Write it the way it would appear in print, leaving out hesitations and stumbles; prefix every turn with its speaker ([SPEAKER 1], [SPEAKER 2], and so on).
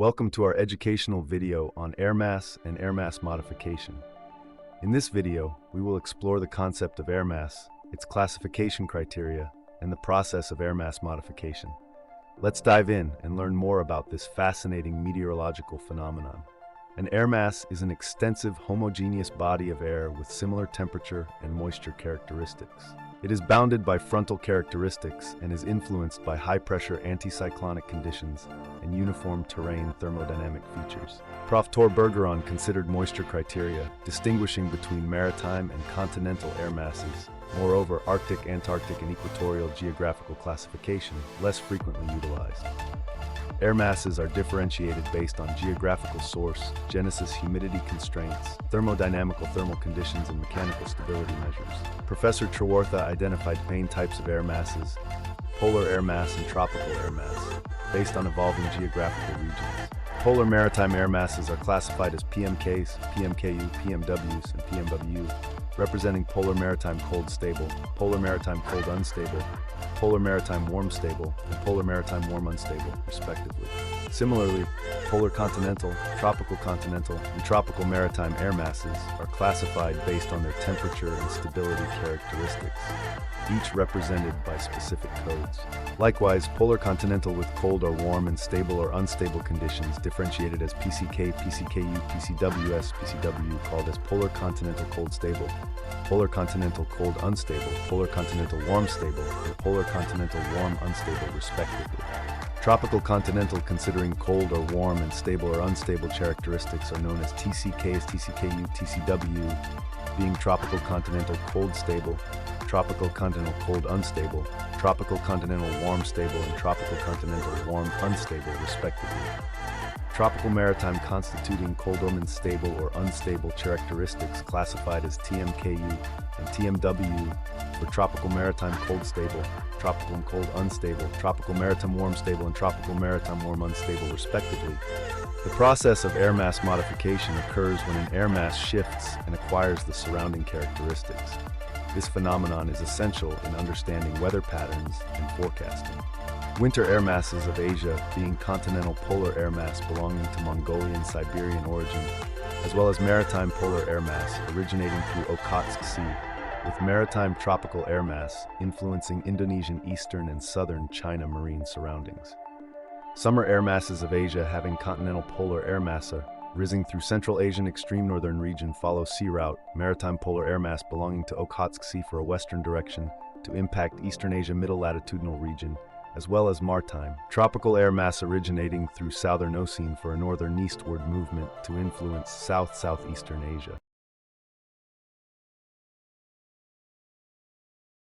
[SPEAKER 1] Welcome to our educational video on air mass and air mass modification. In this video, we will explore the concept of air mass, its classification criteria, and the process of air mass modification. Let's dive in and learn more about this fascinating meteorological phenomenon. An air mass is an extensive homogeneous body of air with similar temperature and moisture characteristics. It is bounded by frontal characteristics and is influenced by high-pressure anticyclonic conditions and uniform terrain thermodynamic features. Prof Tor Bergeron considered moisture criteria, distinguishing between maritime and continental air masses. Moreover, Arctic, Antarctic, and Equatorial geographical classification less frequently utilized. Air masses are differentiated based on geographical source, genesis humidity constraints, thermodynamical thermal conditions, and mechanical stability measures. Professor Trewartha identified main types of air masses: polar air mass and tropical air mass, based on evolving geographical regions. Polar maritime air masses are classified as PMKs, PMKU, PMWs, and PMWU, representing polar maritime cold stable, polar maritime cold unstable, polar maritime warm stable, and polar maritime warm unstable, respectively. Similarly, polar continental, and tropical maritime air masses are classified based on their temperature and stability characteristics, each represented by specific codes. Likewise, polar continental with cold or warm and stable or unstable conditions differentiated as PCK, PCKU, PCWS, PCW, called as polar continental cold stable, polar continental cold unstable, polar continental warm stable, and polar continental warm unstable, respectively. Tropical continental, considering cold or warm and stable or unstable characteristics, are known as TCKs, TCKU, TCW, being tropical continental cold stable, tropical continental cold unstable, tropical continental warm stable, and tropical continental warm unstable, respectively. Tropical maritime constituting cold-dormant stable or unstable characteristics classified as TMKU and TMWU for tropical maritime cold stable, tropical and cold unstable, tropical maritime warm stable, and tropical maritime warm unstable, respectively. The process of air mass modification occurs when an air mass shifts and acquires the surrounding characteristics. This phenomenon is essential in understanding weather patterns and forecasting. Winter air masses of Asia, being continental polar air mass belonging to Mongolian Siberian origin, as well as maritime polar air mass originating through Okhotsk Sea, with maritime tropical air mass influencing Indonesian eastern and southern China marine surroundings. Summer air masses of Asia having continental polar air massa rising through Central Asian extreme northern region follow sea route, maritime polar air mass belonging to Okhotsk Sea for a western direction to impact Eastern Asia middle latitudinal region, as well as maritime tropical air mass originating through southern Ocean for a northern eastward movement to influence south-southeastern Asia.